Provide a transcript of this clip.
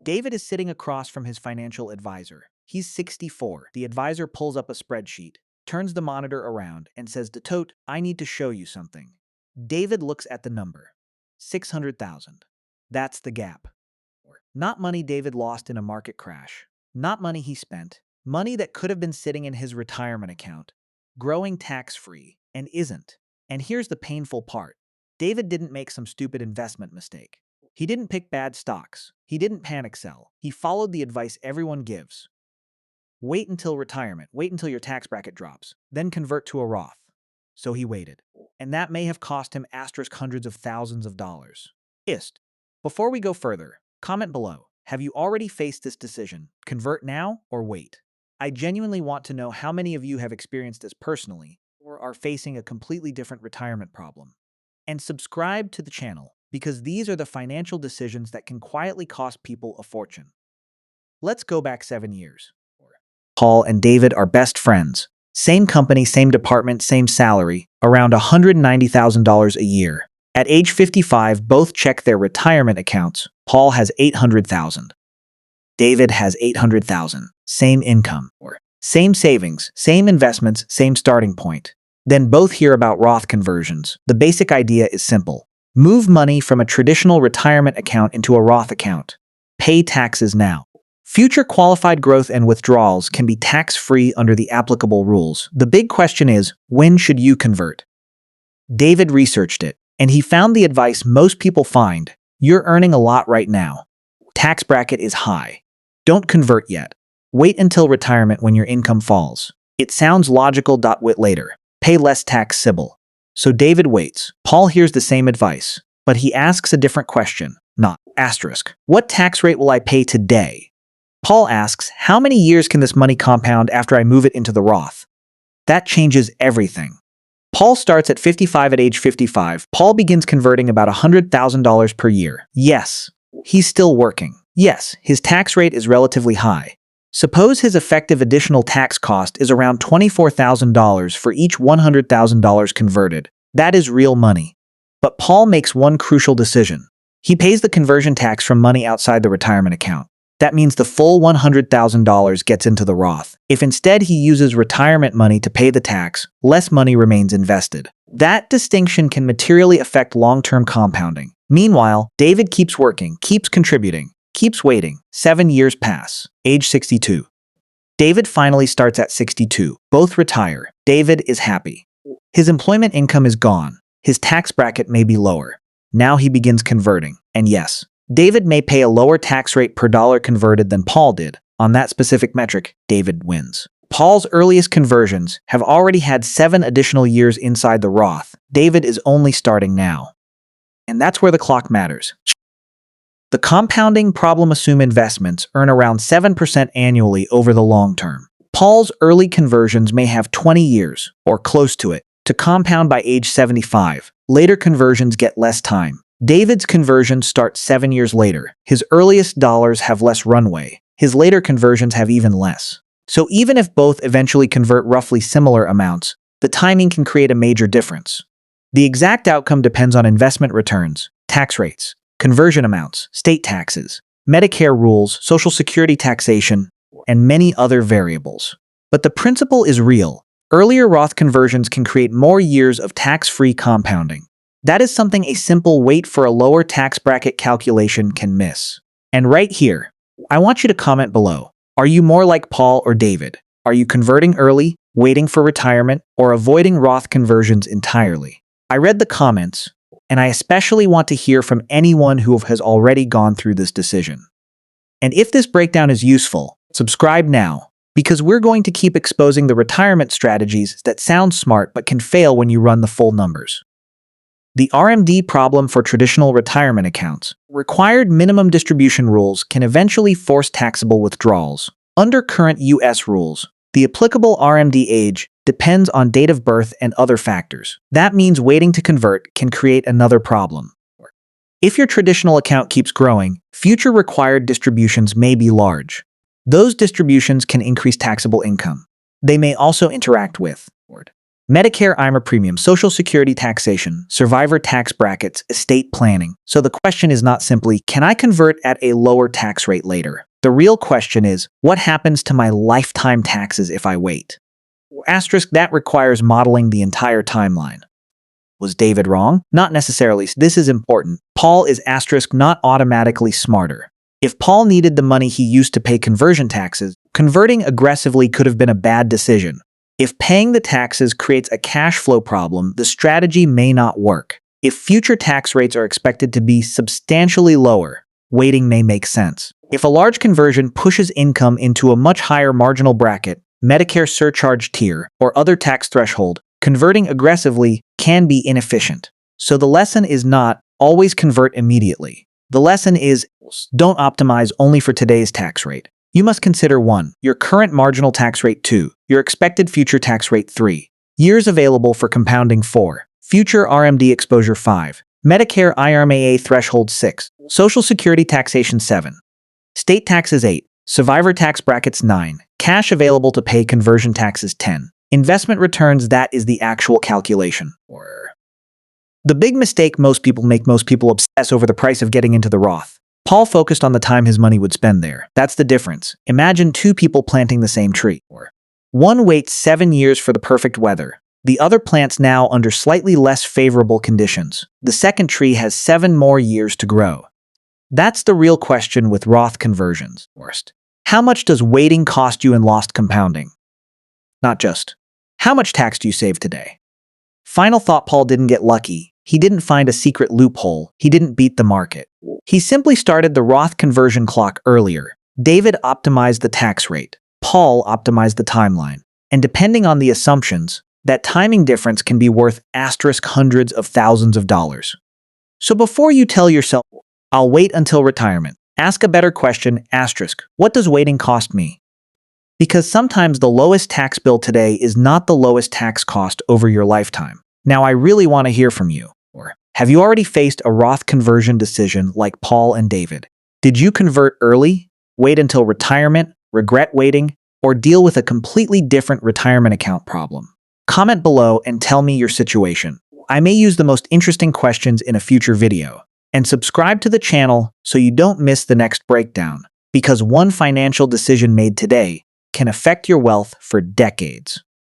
David is sitting across from his financial advisor. He's 64. The advisor pulls up a spreadsheet, turns the monitor around, and says to Tote, "I need to show you something." David looks at the number. 600,000. That's the gap. Not money David lost in a market crash. Not money he spent. Money that could have been sitting in his retirement account, growing tax-free, and isn't. And here's the painful part. David didn't make some stupid investment mistake. He didn't pick bad stocks. He didn't panic sell. He followed the advice everyone gives. Wait until retirement. Wait until your tax bracket drops. Then convert to a Roth. So he waited. And that may have cost him hundreds of thousands of dollars. Before we go further, comment below. Have you already faced this decision? Convert now or wait? I genuinely want to know how many of you have experienced this personally or are facing a completely different retirement problem. And subscribe to the channel, because these are the financial decisions that can quietly cost people a fortune. Let's go back 7 years. Paul and David are best friends. Same company, same department, same salary, around $190,000 a year. At age 55, both check their retirement accounts. Paul has $800,000. David has $800,000. Same income, same savings, same investments, same starting point. Then both hear about Roth conversions. The basic idea is simple. Move money from a traditional retirement account into a Roth account. Pay taxes now. Future qualified growth and withdrawals can be tax-free under the applicable rules. The big question is, when should you convert? David researched it, and he found the advice most people find. You're earning a lot right now. Tax bracket is high. Don't convert yet. Wait until retirement when your income falls. It sounds logical. Wait later. Pay less tax Sybil. So David waits. Paul hears the same advice, but he asks a different question. Not asterisk. What tax rate will I pay today? Paul asks, how many years can this money compound after I move it into the Roth? That changes everything. Paul starts at 55. At age 55, Paul begins converting about $100,000 per year. Yes, he's still working. Yes, his tax rate is relatively high. Suppose his effective additional tax cost is around $24,000 for each $100,000 converted. That is real money. But Paul makes one crucial decision. He pays the conversion tax from money outside the retirement account. That means the full $100,000 gets into the Roth. If instead he uses retirement money to pay the tax, less money remains invested. That distinction can materially affect long-term compounding. Meanwhile, David keeps working, keeps contributing, keeps waiting. 7 years pass. Age 62. David finally starts at 62. Both retire. David is happy. His employment income is gone. His tax bracket may be lower. Now he begins converting. And yes, David may pay a lower tax rate per dollar converted than Paul did. On that specific metric, David wins. Paul's earliest conversions have already had 7 additional years inside the Roth. David is only starting now. And that's where the clock matters. The compounding problem. Assume investments earn around 7% annually over the long term. Paul's early conversions may have 20 years, or close to it, to compound by age 75. Later conversions get less time. David's conversions start 7 years later. His earliest dollars have less runway. His later conversions have even less. So even if both eventually convert roughly similar amounts, the timing can create a major difference. The exact outcome depends on investment returns, tax rates, conversion amounts, state taxes, Medicare rules, Social Security taxation, and many other variables. But the principle is real. Earlier Roth conversions can create more years of tax-free compounding. That is something a simple wait for a lower tax bracket calculation can miss. And right here, I want you to comment below. Are you more like Paul or David? Are you converting early, waiting for retirement, or avoiding Roth conversions entirely? I read the comments, and I especially want to hear from anyone who has already gone through this decision. And if this breakdown is useful, subscribe now, because we're going to keep exposing the retirement strategies that sound smart but can fail when you run the full numbers. The RMD problem for traditional retirement accounts. Required minimum distribution rules can eventually force taxable withdrawals. Under current U.S. rules, the applicable RMD age depends on date of birth and other factors. That means waiting to convert can create another problem. If your traditional account keeps growing, future required distributions may be large. Those distributions can increase taxable income. They may also interact with Medicare IRMAA premium, Social Security taxation, survivor tax brackets, estate planning. So the question is not simply, can I convert at a lower tax rate later? The real question is, what happens to my lifetime taxes if I wait? Asterisk, that requires modeling the entire timeline. Was David wrong? Not necessarily. This is important. Paul is asterisk not automatically smarter. If Paul needed the money he used to pay conversion taxes, converting aggressively could have been a bad decision. If paying the taxes creates a cash flow problem, the strategy may not work. If future tax rates are expected to be substantially lower, waiting may make sense. If a large conversion pushes income into a much higher marginal bracket, Medicare surcharge tier, or other tax threshold, converting aggressively can be inefficient. So the lesson is not always convert immediately. The lesson is don't optimize only for today's tax rate. You must consider 1. Your current marginal tax rate 2. Your expected future tax rate 3. Years available for compounding 4. Future RMD exposure 5. Medicare IRMAA threshold 6. Social Security taxation 7. State taxes 8. Survivor tax brackets 9. Cash available to pay conversion taxes 10. Investment returns, that is the actual calculation. The big mistake most people make, most people obsess over the price of getting into the Roth. Paul focused on the time his money would spend there. That's the difference. Imagine 2 people planting the same tree. One waits 7 years for the perfect weather. The other plants now under slightly less favorable conditions. The second tree has 7 more years to grow. That's the real question with Roth conversions. How much does waiting cost you in lost compounding? Not just, how much tax do you save today? Final thought, Paul didn't get lucky. He didn't find a secret loophole. He didn't beat the market. He simply started the Roth conversion clock earlier. David optimized the tax rate. Paul optimized the timeline. And depending on the assumptions, that timing difference can be worth asterisk hundreds of thousands of dollars. So before you tell yourself, I'll wait until retirement, ask a better question, asterisk, what does waiting cost me? Because sometimes the lowest tax bill today is not the lowest tax cost over your lifetime. Now I really want to hear from you. Have you already faced a Roth conversion decision like Paul and David? Did you convert early, wait until retirement, regret waiting, or deal with a completely different retirement account problem? Comment below and tell me your situation. I may use the most interesting questions in a future video. And subscribe to the channel so you don't miss the next breakdown, because one financial decision made today can affect your wealth for decades.